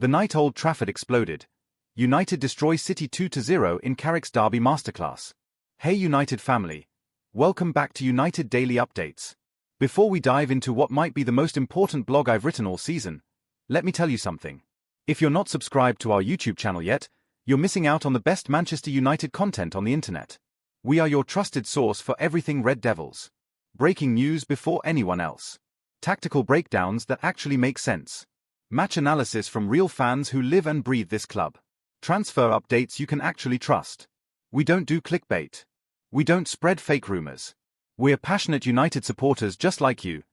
The night Old Trafford exploded. United destroy City 2-0 in Carrick'S Derby Masterclass. Hey United family, welcome back to United Daily Updates. Before we dive into what might be the most important blog I've written all season, let me tell you something. If you're not subscribed to our YouTube channel yet, you're missing out on the best Manchester United content on the internet. We are your trusted source for everything Red Devils. Breaking news before anyone else. Tactical breakdowns that actually make sense. Match analysis from real fans who live and breathe this club. Transfer updates you can actually trust. We don't do clickbait. We don't spread fake rumors. We're passionate United supporters just like you,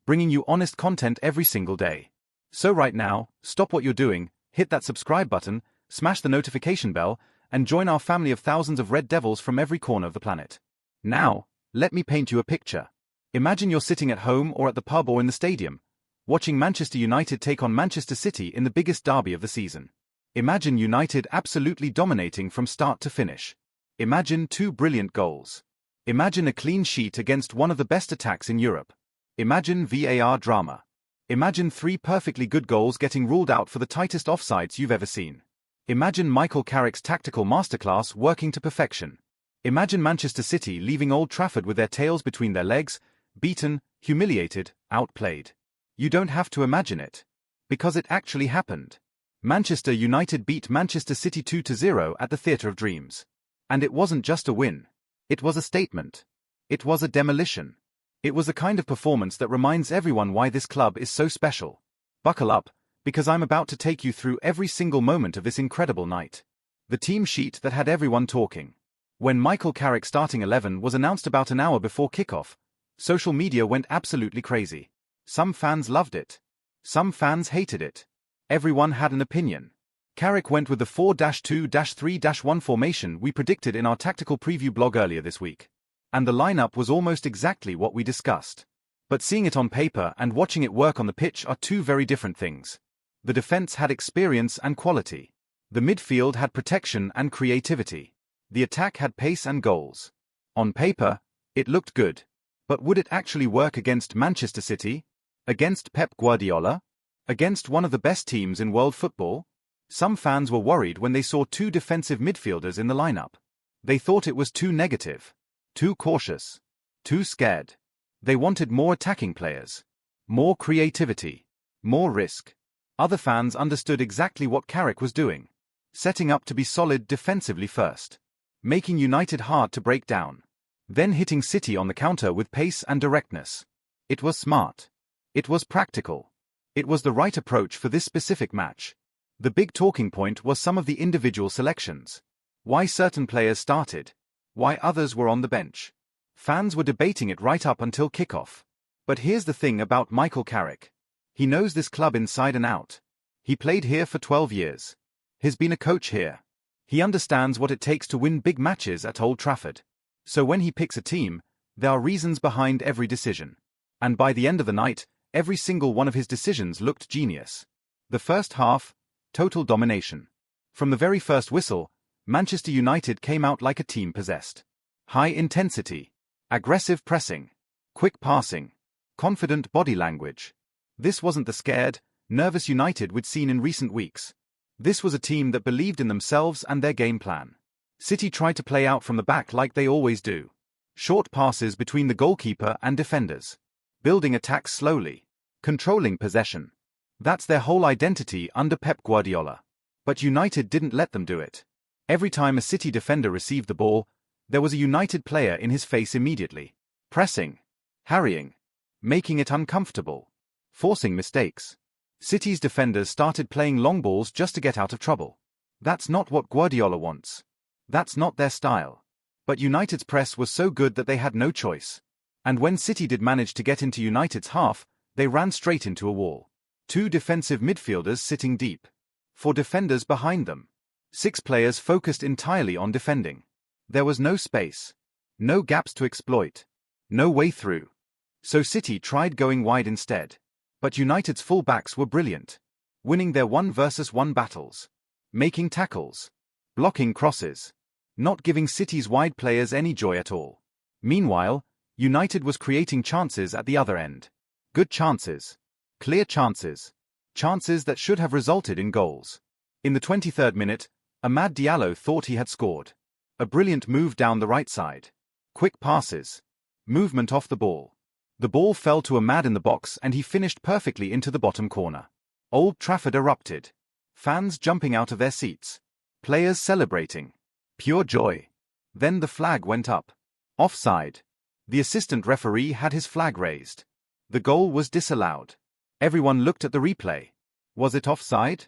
bringing you honest content every single day. So right now, stop what you're doing, hit that subscribe button, smash the notification bell, and join our family of thousands of Red Devils from every corner of the planet. Now, let me paint you a picture. Imagine you're sitting at home or at the pub or in the stadium, watching Manchester United take on Manchester City in the biggest derby of the season. Imagine United absolutely dominating from start to finish. Imagine two brilliant goals. Imagine a clean sheet against one of the best attacks in Europe. Imagine VAR drama. Imagine three perfectly good goals getting ruled out for the tightest offsides you've ever seen. Imagine Michael Carrick's tactical masterclass working to perfection. Imagine Manchester City leaving Old Trafford with their tails between their legs, beaten, humiliated, outplayed. You don't have to imagine it. Because it actually happened. Manchester United beat Manchester City 2-0 at the Theatre of Dreams. And it wasn't just a win. It was a statement. It was a demolition. It was a kind of performance that reminds everyone why this club is so special. Buckle up, because I'm about to take you through every single moment of this incredible night. The team sheet that had everyone talking. When Michael Carrick's starting 11 was announced about an hour before kickoff, social media went absolutely crazy. Some fans loved it. Some fans hated it. Everyone had an opinion. Carrick went with the 4-2-3-1 formation we predicted in our tactical preview blog earlier this week. And the lineup was almost exactly what we discussed. But seeing it on paper and watching it work on the pitch are two very different things. The defense had experience and quality. The midfield had protection and creativity. The attack had pace and goals. On paper, it looked good. But would it actually work against Manchester City? Against Pep Guardiola? Against one of the best teams in world football? Some fans were worried when they saw two defensive midfielders in the lineup. They thought it was too negative, too cautious, too scared. They wanted more attacking players, more creativity, more risk. Other fans understood exactly what Carrick was doing, setting up to be solid defensively first, making United hard to break down, then hitting City on the counter with pace and directness. It was smart. It was practical. It was the right approach for this specific match. The big talking point was some of the individual selections. Why certain players started. Why others were on the bench. Fans were debating it right up until kickoff. But here's the thing about Michael Carrick. He knows this club inside and out. He played here for 12 years. He's been a coach here. He understands what it takes to win big matches at Old Trafford. So when he picks a team, there are reasons behind every decision. And by the end of the night, every single one of his decisions looked genius. The first half, total domination. From the very first whistle, Manchester United came out like a team possessed. High intensity, aggressive pressing, quick passing, confident body language. This wasn't the scared, nervous United we'd seen in recent weeks. This was a team that believed in themselves and their game plan. City tried to play out from the back like they always do. Short passes between the goalkeeper and defenders. Building attacks slowly. Controlling possession. That's their whole identity under Pep Guardiola. But United didn't let them do it. Every time a City defender received the ball, there was a United player in his face immediately. Pressing. Harrying. Making it uncomfortable. Forcing mistakes. City's defenders started playing long balls just to get out of trouble. That's not what Guardiola wants. That's not their style. But United's press was so good that they had no choice. And when City did manage to get into United's half, they ran straight into a wall. Two defensive midfielders sitting deep. Four defenders behind them. 6 players focused entirely on defending. There was no space. No gaps to exploit. No way through. So City tried going wide instead. But United's full-backs were brilliant. Winning their 1-versus-1 battles. Making tackles. Blocking crosses. Not giving City's wide players any joy at all. Meanwhile, United was creating chances at the other end. Good chances. Clear chances. Chances that should have resulted in goals. In the 23rd minute, Amad Diallo thought he had scored. A brilliant move down the right side. Quick passes. Movement off the ball. The ball fell to Amad in the box and he finished perfectly into the bottom corner. Old Trafford erupted. Fans jumping out of their seats. Players celebrating. Pure joy. Then the flag went up. Offside. The assistant referee had his flag raised. The goal was disallowed. Everyone looked at the replay. Was it offside?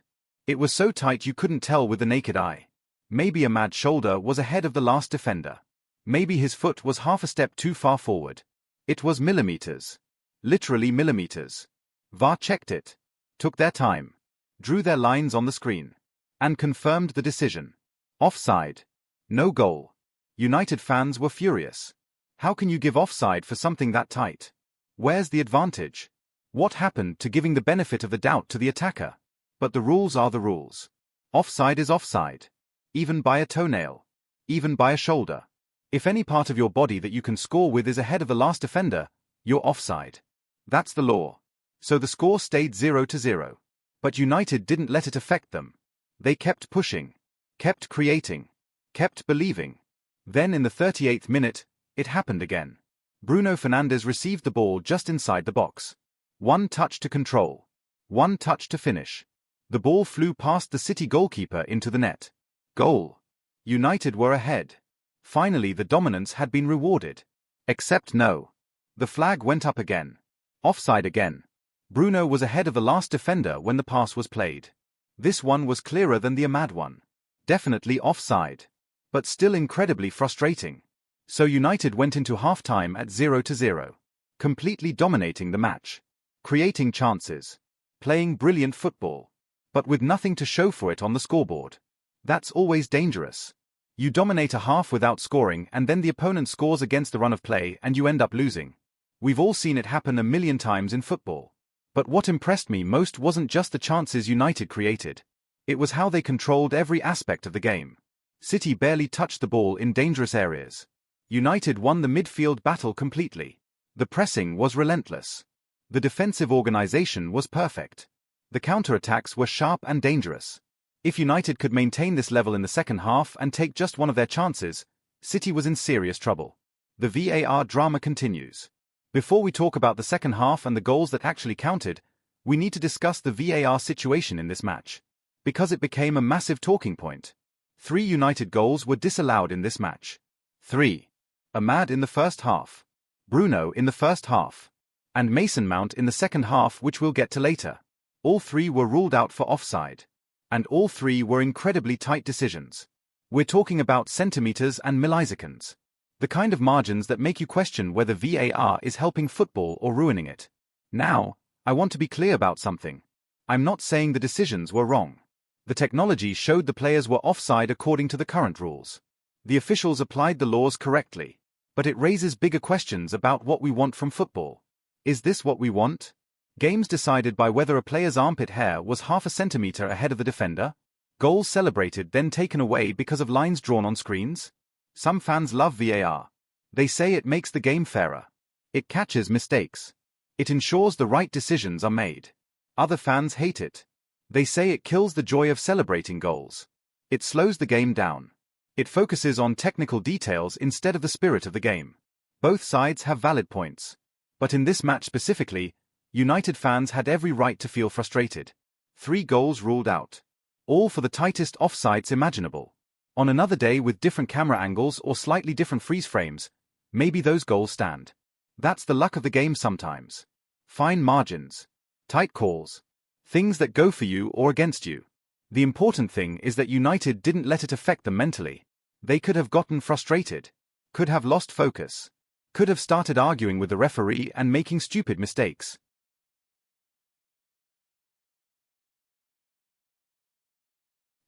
It was so tight you couldn't tell with the naked eye. Maybe Amad's shoulder was ahead of the last defender. Maybe his foot was half a step too far forward. It was millimeters. Literally millimeters. VAR checked it. Took their time. Drew their lines on the screen. And confirmed the decision. Offside. No goal. United fans were furious. How can you give offside for something that tight? Where's the advantage? What happened to giving the benefit of the doubt to the attacker? But the rules are the rules. Offside is offside. Even by a toenail. Even by a shoulder. If any part of your body that you can score with is ahead of the last defender, you're offside. That's the law. So the score stayed 0-0. But United didn't let it affect them. They kept pushing. Kept creating. Kept believing. Then in the 38th minute, it happened again. Bruno Fernandes received the ball just inside the box. One touch to control. One touch to finish. The ball flew past the City goalkeeper into the net. Goal. United were ahead. Finally the dominance had been rewarded. Except no. The flag went up again. Offside again. Bruno was ahead of the last defender when the pass was played. This one was clearer than the Amad one. Definitely offside. But still incredibly frustrating. So United went into half-time at 0-0. Completely dominating the match. Creating chances. Playing brilliant football. But with nothing to show for it on the scoreboard. That's always dangerous. You dominate a half without scoring and then the opponent scores against the run of play and you end up losing. We've all seen it happen a million times in football. But what impressed me most wasn't just the chances United created. It was how they controlled every aspect of the game. City barely touched the ball in dangerous areas. United won the midfield battle completely. The pressing was relentless. The defensive organization was perfect. The counter-attacks were sharp and dangerous. If United could maintain this level in the second half and take just one of their chances, City was in serious trouble. The VAR drama continues. Before we talk about the second half and the goals that actually counted, we need to discuss the VAR situation in this match. Because it became a massive talking point. 3 United goals were disallowed in this match. 3. Amad in the first half. Bruno in the first half. And Mason Mount in the second half, which we'll get to later. All 3 were ruled out for offside. And all 3 were incredibly tight decisions. We're talking about centimeters and milliseconds. The kind of margins that make you question whether VAR is helping football or ruining it. Now, I want to be clear about something. I'm not saying the decisions were wrong. The technology showed the players were offside according to the current rules. The officials applied the laws correctly. But it raises bigger questions about what we want from football. Is this what we want? Games decided by whether a player's armpit hair was half a centimeter ahead of the defender? Goals celebrated then taken away because of lines drawn on screens? Some fans love VAR. They say it makes the game fairer. It catches mistakes. It ensures the right decisions are made. Other fans hate it. They say it kills the joy of celebrating goals. It slows the game down. It focuses on technical details instead of the spirit of the game. Both sides have valid points. But in this match specifically, United fans had every right to feel frustrated. 3 goals ruled out. All for the tightest offsides imaginable. On another day with different camera angles or slightly different freeze frames, maybe those goals stand. That's the luck of the game sometimes. Fine margins. Tight calls. Things that go for you or against you. The important thing is that United didn't let it affect them mentally. They could have gotten frustrated. Could have lost focus. Could have started arguing with the referee and making stupid mistakes.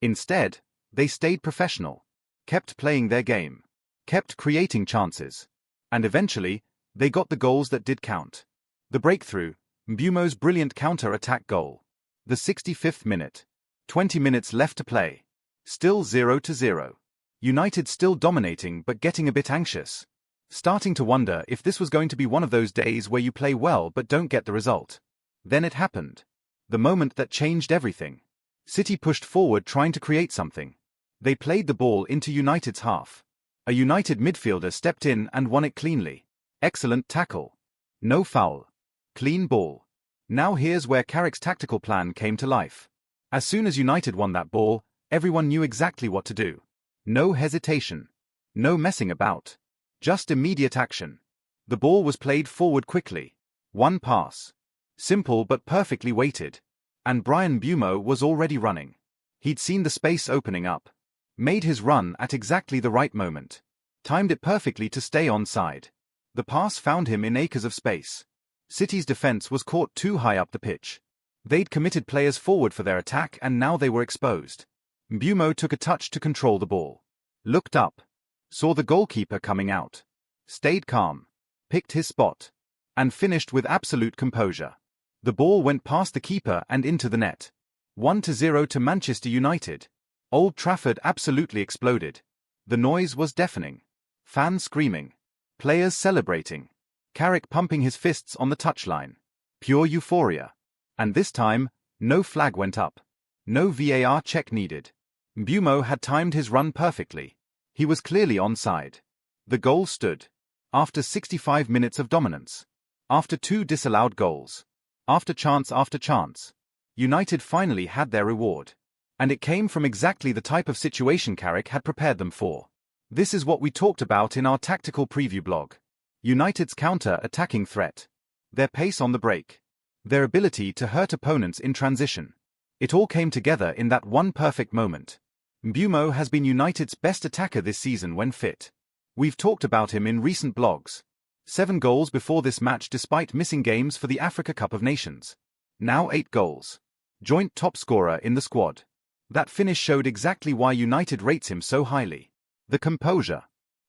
Instead, they stayed professional. Kept playing their game. Kept creating chances. And eventually, they got the goals that did count. The breakthrough, Mbeumo's brilliant counter-attack goal. The 65th minute. 20 minutes left to play. Still 0-0. United still dominating but getting a bit anxious. Starting to wonder if this was going to be one of those days where you play well but don't get the result. Then it happened. The moment that changed everything. City pushed forward trying to create something. They played the ball into United's half. A United midfielder stepped in and won it cleanly. Excellent tackle. No foul. Clean ball. Now here's where Carrick's tactical plan came to life. As soon as United won that ball, everyone knew exactly what to do. No hesitation. No messing about. Just immediate action. The ball was played forward quickly. One pass. Simple but perfectly weighted. And Bryan Mbeumo was already running. He'd seen the space opening up. Made his run at exactly the right moment. Timed it perfectly to stay onside. The pass found him in acres of space. City's defense was caught too high up the pitch. They'd committed players forward for their attack and now they were exposed. Mbeumo took a touch to control the ball. Looked up. Saw the goalkeeper coming out. Stayed calm. Picked his spot. And finished with absolute composure. The ball went past the keeper and into the net. 1-0 to Manchester United. Old Trafford absolutely exploded. The noise was deafening. Fans screaming. Players celebrating. Carrick pumping his fists on the touchline. Pure euphoria. And this time, no flag went up. No VAR check needed. Mbeumo had timed his run perfectly. He was clearly onside. The goal stood. After 65 minutes of dominance. After 2 disallowed goals. After chance, United finally had their reward. And it came from exactly the type of situation Carrick had prepared them for. This is what we talked about in our tactical preview blog. United's counter-attacking threat. Their pace on the break. Their ability to hurt opponents in transition. It all came together in that one perfect moment. Mbeumo has been United's best attacker this season when fit. We've talked about him in recent blogs. 7 goals before this match despite missing games for the Africa Cup of Nations. Now 8 goals. Joint top scorer in the squad. That finish showed exactly why United rates him so highly. The composure.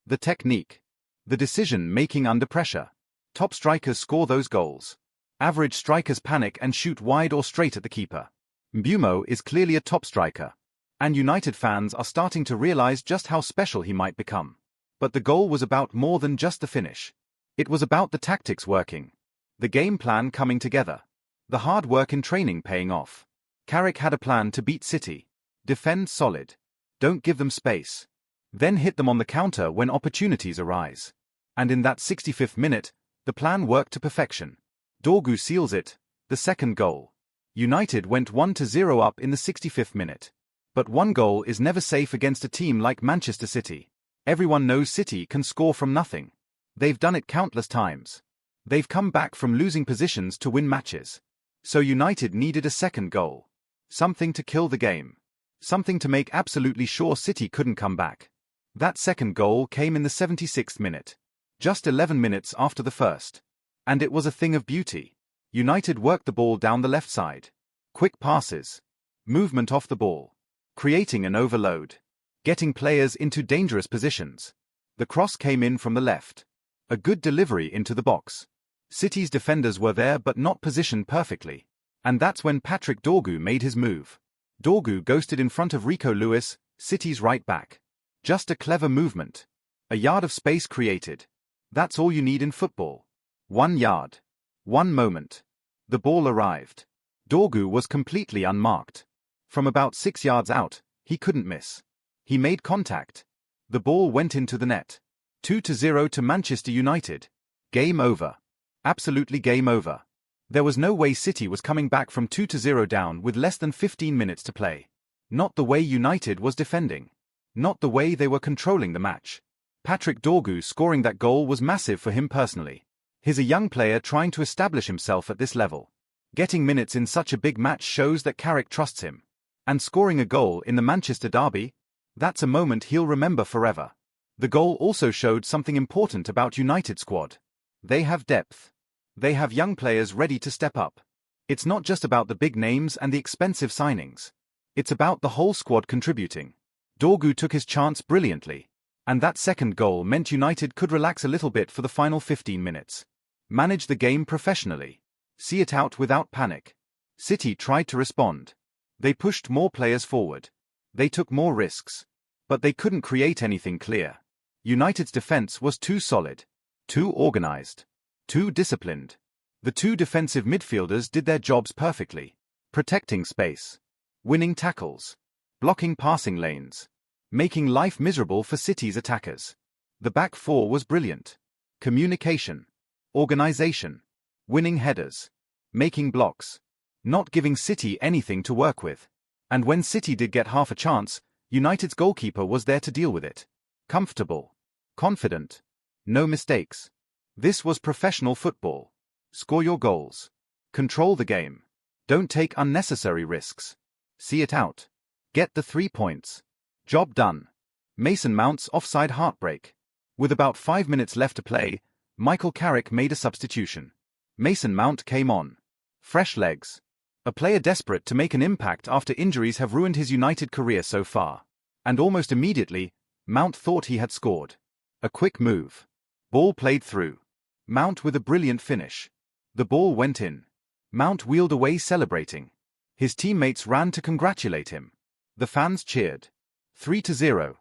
The technique. The decision-making under pressure. Top strikers score those goals. Average strikers panic and shoot wide or straight at the keeper. Mbeumo is clearly a top striker. And United fans are starting to realize just how special he might become. But the goal was about more than just the finish. It was about the tactics working. The game plan coming together. The hard work in training paying off. Carrick had a plan to beat City. Defend solid. Don't give them space. Then hit them on the counter when opportunities arise. And in that 65th minute, the plan worked to perfection. Dorgu seals it, the second goal. United went 1-0 up in the 65th minute. But one goal is never safe against a team like Manchester City. Everyone knows City can score from nothing. They've done it countless times. They've come back from losing positions to win matches. So United needed a second goal. Something to kill the game. Something to make absolutely sure City couldn't come back. That second goal came in the 76th minute. Just 11 minutes after the first. And it was a thing of beauty. United worked the ball down the left side. Quick passes. Movement off the ball. Creating an overload. Getting players into dangerous positions. The cross came in from the left. A good delivery into the box. City's defenders were there but not positioned perfectly. And that's when Patrick Dorgu made his move. Dorgu ghosted in front of Rico Lewis, City's right back. Just a clever movement. A yard of space created. That's all you need in football. 1 yard. 1 moment. The ball arrived. Dorgu was completely unmarked. From about 6 yards out, he couldn't miss. He made contact. The ball went into the net. 2-0 to Manchester United. Game over. Absolutely game over. There was no way City was coming back from 2-0 down with less than 15 minutes to play. Not the way United was defending. Not the way they were controlling the match. Patrick Dorgu scoring that goal was massive for him personally. He's a young player trying to establish himself at this level. Getting minutes in such a big match shows that Carrick trusts him. And scoring a goal in the Manchester derby? That's a moment he'll remember forever. The goal also showed something important about United's squad. They have depth. They have young players ready to step up. It's not just about the big names and the expensive signings. It's about the whole squad contributing. Dorgu took his chance brilliantly. And that second goal meant United could relax a little bit for the final 15 minutes. Manage the game professionally. See it out without panic. City tried to respond. They pushed more players forward. They took more risks. But they couldn't create anything clear. United's defense was too solid. Too organized. Too disciplined. The 2 defensive midfielders did their jobs perfectly. protecting space, winning tackles, blocking passing lanes, making life miserable for City's attackers. The back four was brilliant. Communication, organization, winning headers, making blocks, not giving City anything to work with. And when City did get half a chance, United's goalkeeper was there to deal with it. Comfortable, confident, no mistakes. This was professional football. Score your goals. Control the game. Don't take unnecessary risks. See it out. Get the 3 points. Job done. Mason Mount's offside heartbreak. With about 5 minutes left to play, Michael Carrick made a substitution. Mason Mount came on. Fresh legs. A player desperate to make an impact after injuries have ruined his United career so far. And almost immediately, Mount thought he had scored. A quick move. Ball played through. Mount with a brilliant finish. The ball went in. Mount wheeled away celebrating. His teammates ran to congratulate him. The fans cheered. 3-0.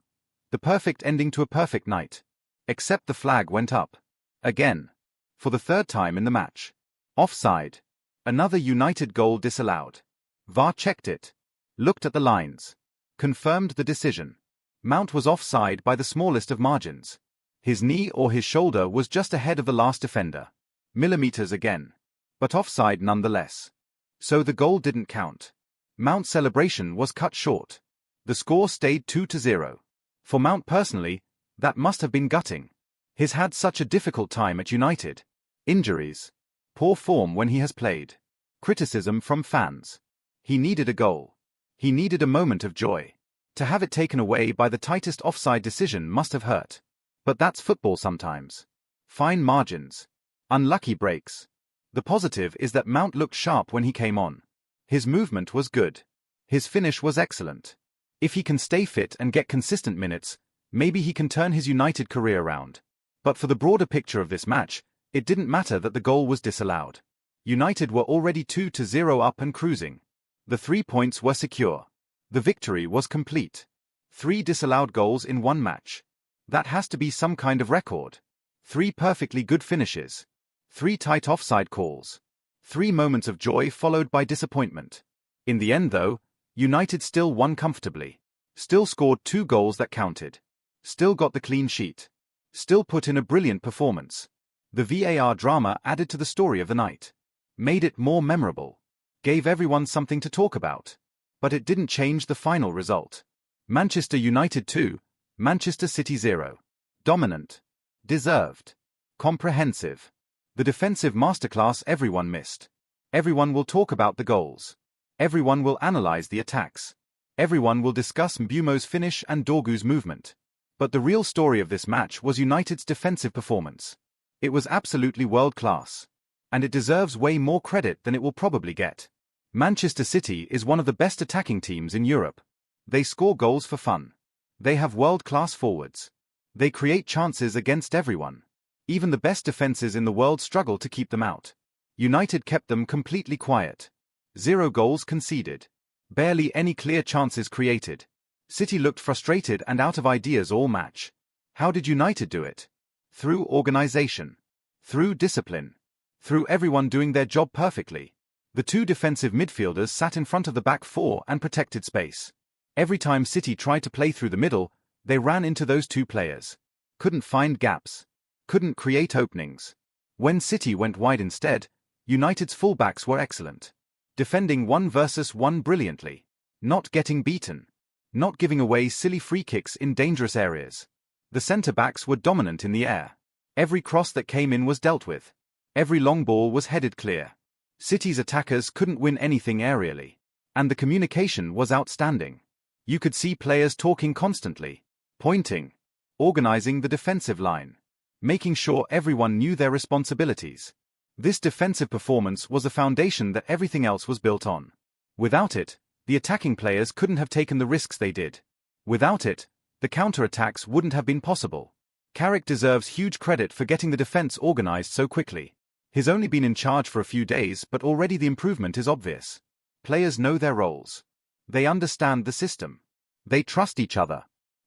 The perfect ending to a perfect night. Except the flag went up. Again. For the third time in the match. Offside. Another United goal disallowed. VAR checked it. Looked at the lines. Confirmed the decision. Mount was offside by the smallest of margins. His knee or his shoulder was just ahead of the last defender. Millimeters again. But offside nonetheless. So the goal didn't count. Mount's celebration was cut short. The score stayed 2-0. For Mount personally, that must have been gutting. He's had such a difficult time at United. Injuries. Poor form when he has played. Criticism from fans. He needed a goal. He needed a moment of joy. To have it taken away by the tightest offside decision must have hurt. But that's football sometimes. Fine margins. Unlucky breaks. The positive is that Mount looked sharp when he came on. His movement was good. His finish was excellent. If he can stay fit and get consistent minutes, maybe he can turn his United career around. But for the broader picture of this match, it didn't matter that the goal was disallowed. United were already 2-0 up and cruising. The 3 points were secure. The victory was complete. 3 disallowed goals in one match. That has to be some kind of record. 3 perfectly good finishes. 3 tight offside calls. 3 moments of joy followed by disappointment. In the end though, United still won comfortably. Still scored 2 goals that counted. Still got the clean sheet. Still put in a brilliant performance. The VAR drama added to the story of the night. Made it more memorable. Gave everyone something to talk about. But it didn't change the final result. Manchester United 2, Manchester City 0. Dominant. Deserved. Comprehensive. The defensive masterclass everyone missed. Everyone will talk about the goals. Everyone will analyze the attacks. Everyone will discuss Mbeumo's finish and Dorgu's movement. But the real story of this match was United's defensive performance. It was absolutely world-class. And it deserves way more credit than it will probably get. Manchester City is one of the best attacking teams in Europe. They score goals for fun. They have world-class forwards. They create chances against everyone. Even the best defenses in the world struggle to keep them out. United kept them completely quiet. 0 goals conceded. Barely any clear chances created. City looked frustrated and out of ideas all match. How did United do it? Through organization. Through discipline. Through everyone doing their job perfectly. The 2 defensive midfielders sat in front of the back 4 and protected space. Every time City tried to play through the middle, they ran into those 2 players. Couldn't find gaps. Couldn't create openings. When City went wide instead, United's fullbacks were excellent. Defending 1 versus 1 brilliantly. Not getting beaten. Not giving away silly free kicks in dangerous areas. The centre-backs were dominant in the air. Every cross that came in was dealt with. Every long ball was headed clear. City's attackers couldn't win anything aerially. And the communication was outstanding. You could see players talking constantly. Pointing. Organizing the defensive line. Making sure everyone knew their responsibilities. This defensive performance was a foundation that everything else was built on. Without it, the attacking players couldn't have taken the risks they did. Without it, the counter-attacks wouldn't have been possible. Carrick deserves huge credit for getting the defense organized so quickly. He's only been in charge for a few days, but already the improvement is obvious. Players know their roles. They understand the system. They trust each other.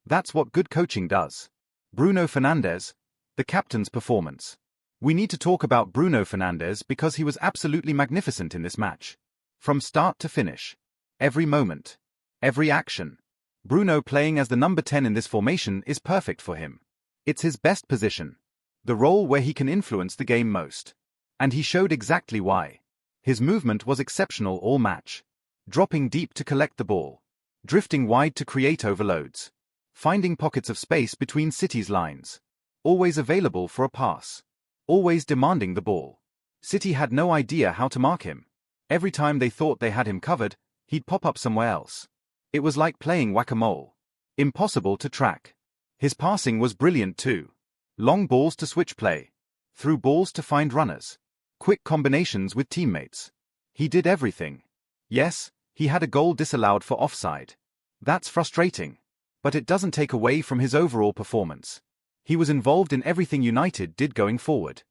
That's what good coaching does. Bruno Fernandes, the captain's performance. We need to talk about Bruno Fernandes because he was absolutely magnificent in this match. From start to finish. Every moment. Every action. Bruno playing as the number 10 in this formation is perfect for him. It's his best position. The role where he can influence the game most. And he showed exactly why. His movement was exceptional all match. Dropping deep to collect the ball. Drifting wide to create overloads. Finding pockets of space between City's lines. Always available for a pass. Always demanding the ball. City had no idea how to mark him. Every time they thought they had him covered, he'd pop up somewhere else. It was like playing whack-a-mole. Impossible to track. His passing was brilliant too. Long balls to switch play. Through balls to find runners. Quick combinations with teammates. He did everything. Yes, he had a goal disallowed for offside. That's frustrating. But it doesn't take away from his overall performance. He was involved in everything United did going forward.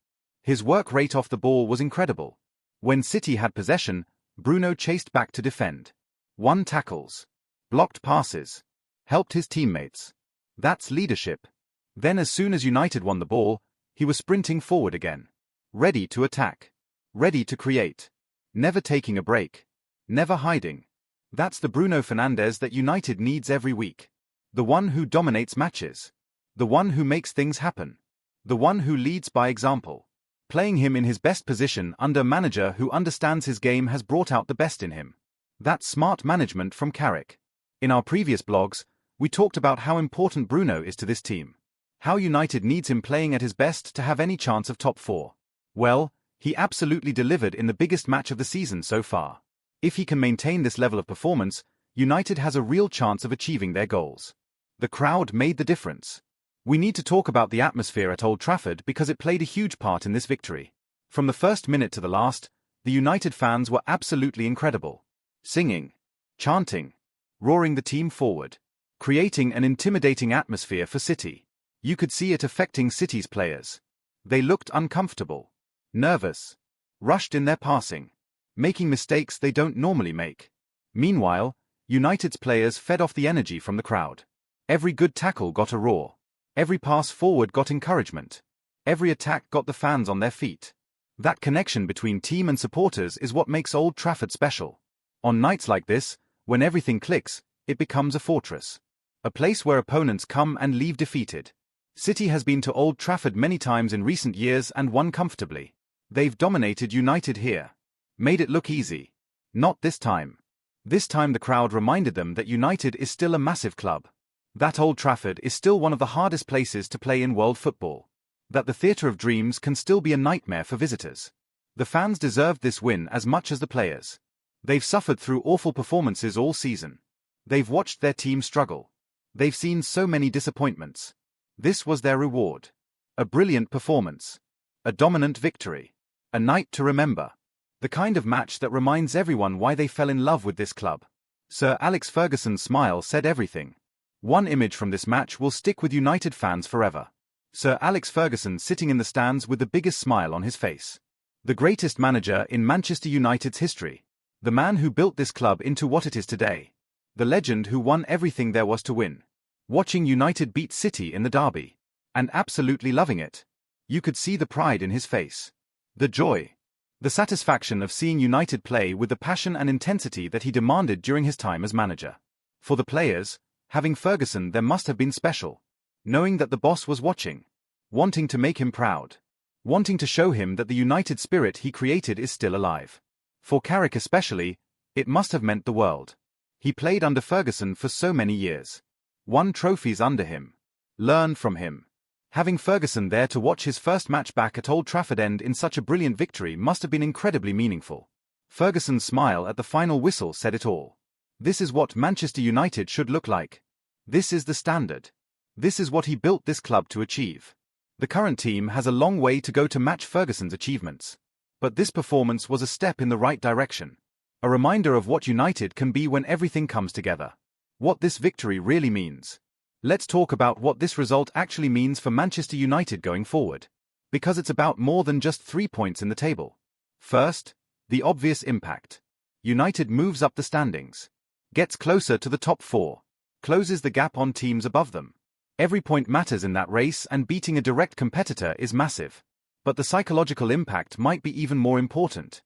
His work rate off the ball was incredible. When City had possession, Bruno chased back to defend. Won tackles. Blocked passes. Helped his teammates. That's leadership. Then as soon as United won the ball, he was sprinting forward again. Ready to attack. Ready to create. Never taking a break. Never hiding. That's the Bruno Fernandes that United needs every week. The one who dominates matches. The one who makes things happen. The one who leads by example. Playing him in his best position under a manager who understands his game has brought out the best in him. That's smart management from Carrick. In our previous blogs, we talked about how important Bruno is to this team. How United needs him playing at his best to have any chance of top 4. Well, he absolutely delivered in the biggest match of the season so far. If he can maintain this level of performance, United has a real chance of achieving their goals. The crowd made the difference. We need to talk about the atmosphere at Old Trafford because it played a huge part in this victory. From the first minute to the last, the United fans were absolutely incredible. Singing, chanting, roaring the team forward, creating an intimidating atmosphere for City. You could see it affecting City's players. They looked uncomfortable, nervous, rushed in their passing, making mistakes they don't normally make. Meanwhile, United's players fed off the energy from the crowd. Every good tackle got a roar. Every pass forward got encouragement. Every attack got the fans on their feet. That connection between team and supporters is what makes Old Trafford special. On nights like this, when everything clicks, it becomes a fortress. A place where opponents come and leave defeated. City has been to Old Trafford many times in recent years and won comfortably. They've dominated United here. Made it look easy. Not this time. This time the crowd reminded them that United is still a massive club. That Old Trafford is still one of the hardest places to play in world football. That the Theatre of Dreams can still be a nightmare for visitors. The fans deserved this win as much as the players. They've suffered through awful performances all season. They've watched their team struggle. They've seen so many disappointments. This was their reward. A brilliant performance. A dominant victory. A night to remember. The kind of match that reminds everyone why they fell in love with this club. Sir Alex Ferguson's smile said everything. One image from this match will stick with United fans forever. Sir Alex Ferguson sitting in the stands with the biggest smile on his face. The greatest manager in Manchester United's history. The man who built this club into what it is today. The legend who won everything there was to win. Watching United beat City in the derby. And absolutely loving it. You could see the pride in his face. The joy. The satisfaction of seeing United play with the passion and intensity that he demanded during his time as manager. For the players, having Ferguson there must have been special. Knowing that the boss was watching. Wanting to make him proud. Wanting to show him that the United spirit he created is still alive. For Carrick especially, it must have meant the world. He played under Ferguson for so many years. Won trophies under him. Learned from him. Having Ferguson there to watch his first match back at Old Trafford end in such a brilliant victory must have been incredibly meaningful. Ferguson's smile at the final whistle said it all. This is what Manchester United should look like. This is the standard. This is what he built this club to achieve. The current team has a long way to go to match Ferguson's achievements. But this performance was a step in the right direction. A reminder of what United can be when everything comes together. What this victory really means. Let's talk about what this result actually means for Manchester United going forward. Because it's about more than just 3 points in the table. First, the obvious impact. United moves up the standings. Gets closer to the top 4. Closes the gap on teams above them. Every point matters in that race and beating a direct competitor is massive. But the psychological impact might be even more important.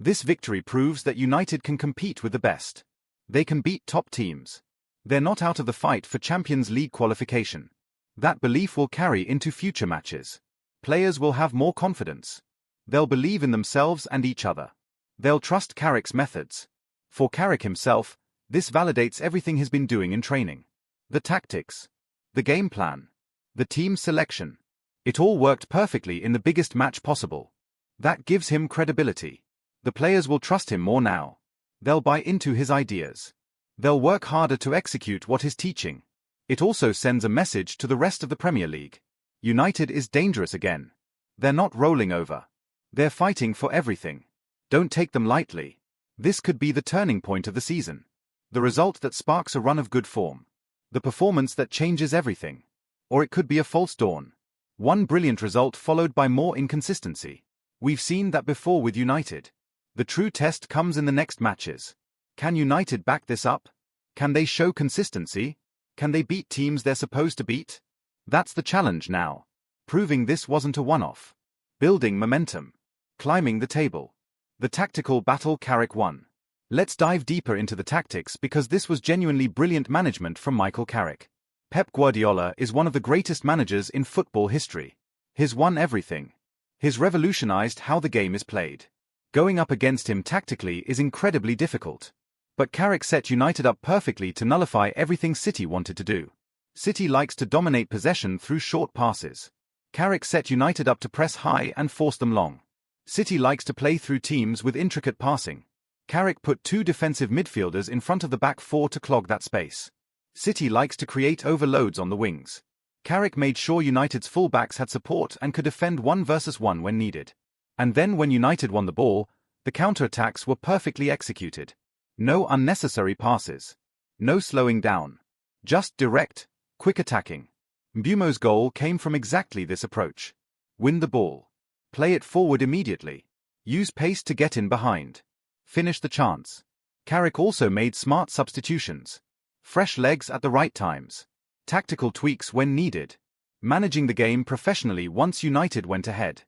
This victory proves that United can compete with the best. They can beat top teams. They're not out of the fight for Champions League qualification. That belief will carry into future matches. Players will have more confidence. They'll believe in themselves and each other. They'll trust Carrick's methods. For Carrick himself, this validates everything he's been doing in training. The tactics, the game plan, the team selection. It all worked perfectly in the biggest match possible. That gives him credibility. The players will trust him more now. They'll buy into his ideas. They'll work harder to execute what he's teaching. It also sends a message to the rest of the Premier League. United is dangerous again. They're not rolling over. They're fighting for everything. Don't take them lightly. This could be the turning point of the season. The result that sparks a run of good form. The performance that changes everything. Or it could be a false dawn. One brilliant result followed by more inconsistency. We've seen that before with United. The true test comes in the next matches. Can United back this up? Can they show consistency? Can they beat teams they're supposed to beat? That's the challenge now. Proving this wasn't a one-off. Building momentum. Climbing the table. The tactical battle Carrick won. Let's dive deeper into the tactics because this was genuinely brilliant management from Michael Carrick. Pep Guardiola is one of the greatest managers in football history. He's won everything. He's revolutionized how the game is played. Going up against him tactically is incredibly difficult. But Carrick set United up perfectly to nullify everything City wanted to do. City likes to dominate possession through short passes. Carrick set United up to press high and force them long. City likes to play through teams with intricate passing. Carrick put two defensive midfielders in front of the back four to clog that space. City likes to create overloads on the wings. Carrick made sure United's fullbacks had support and could defend 1 versus 1 when needed. And then when United won the ball, the counter-attacks were perfectly executed. No unnecessary passes. No slowing down. Just direct, quick attacking. Mbeumo's goal came from exactly this approach. Win the ball. Play it forward immediately. Use pace to get in behind. Finish the chance. Carrick also made smart substitutions. Fresh legs at the right times. Tactical tweaks when needed. Managing the game professionally once United went ahead.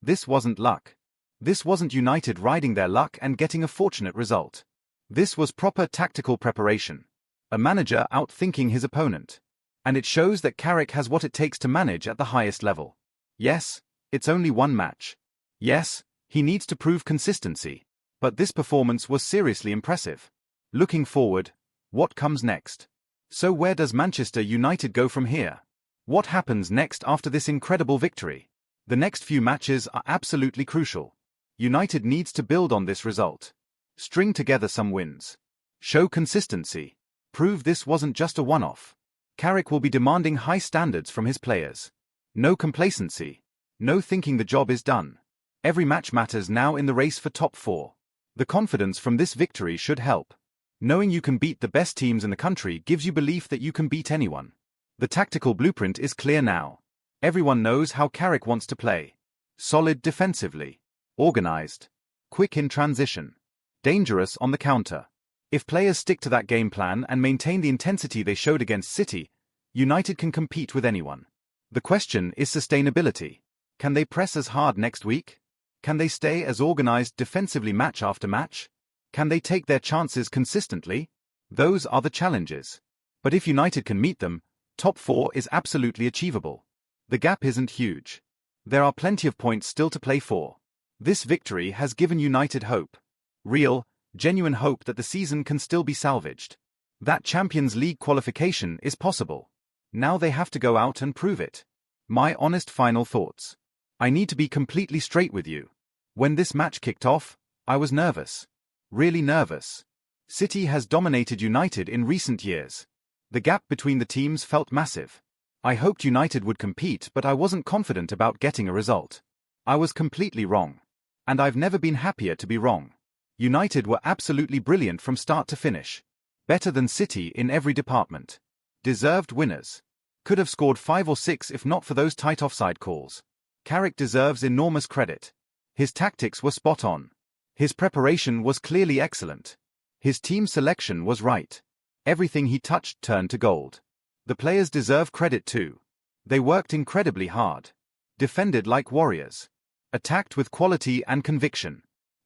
This wasn't luck. This wasn't United riding their luck and getting a fortunate result. This was proper tactical preparation. A manager outthinking his opponent. And it shows that Carrick has what it takes to manage at the highest level. Yes, it's only one match. Yes, he needs to prove consistency. But this performance was seriously impressive. Looking forward, what comes next? So where does Manchester United go from here? What happens next after this incredible victory? The next few matches are absolutely crucial. United needs to build on this result. String together some wins. Show consistency. Prove this wasn't just a one-off. Carrick will be demanding high standards from his players. No complacency. No thinking the job is done. Every match matters now in the race for top 4. The confidence from this victory should help. Knowing you can beat the best teams in the country gives you belief that you can beat anyone. The tactical blueprint is clear now. Everyone knows how Carrick wants to play. Solid defensively. Organized. Quick in transition. Dangerous on the counter. If players stick to that game plan and maintain the intensity they showed against City, United can compete with anyone. The question is sustainability. Can they press as hard next week? Can they stay as organized defensively match after match? Can they take their chances consistently? Those are the challenges. But if United can meet them, top 4 is absolutely achievable. The gap isn't huge. There are plenty of points still to play for. This victory has given United hope. Real, genuine hope that the season can still be salvaged. That Champions League qualification is possible. Now they have to go out and prove it. My honest final thoughts. I need to be completely straight with you. When this match kicked off, I was nervous. Really nervous. City has dominated United in recent years. The gap between the teams felt massive. I hoped United would compete, but I wasn't confident about getting a result. I was completely wrong. And I've never been happier to be wrong. United were absolutely brilliant from start to finish. Better than City in every department. Deserved winners. Could have scored 5 or 6 if not for those tight offside calls. Carrick deserves enormous credit. His tactics were spot on. His preparation was clearly excellent. His team selection was right. Everything he touched turned to gold. The players deserve credit too. They worked incredibly hard. Defended like warriors. Attacked with quality and conviction.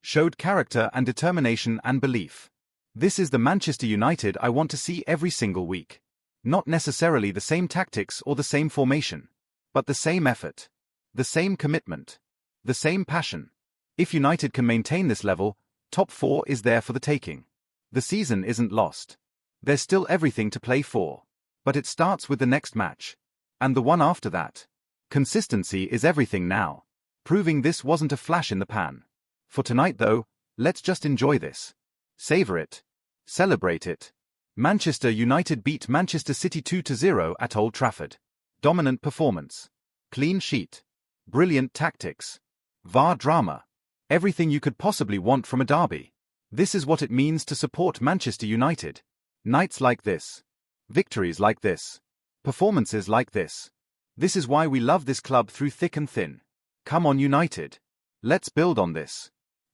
showed character and determination and belief. This is the Manchester United I want to see every single week. Not necessarily the same tactics or the same formation, but the same effort, the same commitment, the same passion. If United can maintain this level, top 4 is there for the taking. The season isn't lost. There's still everything to play for. But it starts with the next match. And the one after that. Consistency is everything now. Proving this wasn't a flash in the pan. For tonight though, let's just enjoy this. Savor it. Celebrate it. Manchester United beat Manchester City 2-0 at Old Trafford. Dominant performance. Clean sheet. Brilliant tactics. VAR drama. Everything you could possibly want from a derby. This is what it means to support Manchester United. Nights like this. Victories like this. Performances like this. This is why we love this club through thick and thin. Come on United. Let's build on this.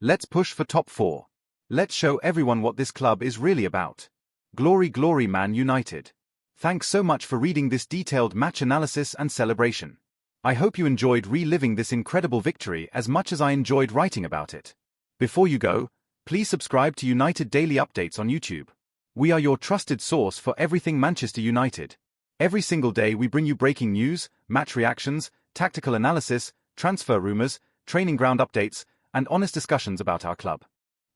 Let's push for top 4. Let's show everyone what this club is really about. Glory, glory, Man United. Thanks so much for reading this detailed match analysis and celebration. I hope you enjoyed reliving this incredible victory as much as I enjoyed writing about it. Before you go, please subscribe to United Daily Updates on YouTube. We are your trusted source for everything Manchester United. Every single day we bring you breaking news, match reactions, tactical analysis, transfer rumors, training ground updates, and honest discussions about our club.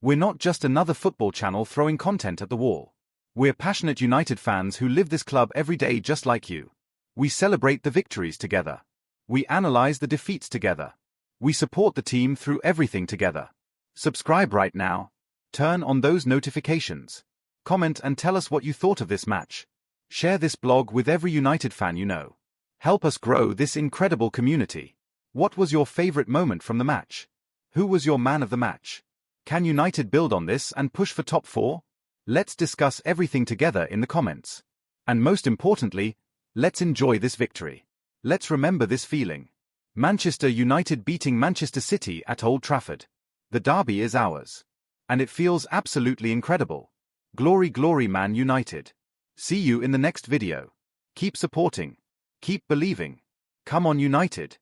We're not just another football channel throwing content at the wall. We're passionate United fans who live this club every day just like you. We celebrate the victories together. We analyze the defeats together. We support the team through everything together. Subscribe right now. Turn on those notifications. Comment and tell us what you thought of this match. Share this blog with every United fan you know. Help us grow this incredible community. What was your favorite moment from the match? Who was your man of the match? Can United build on this and push for top 4? Let's discuss everything together in the comments. And most importantly, let's enjoy this victory. Let's remember this feeling. Manchester United beating Manchester City at Old Trafford. The derby is ours. And it feels absolutely incredible. Glory, glory, Man United. See you in the next video. Keep supporting. Keep believing. Come on United.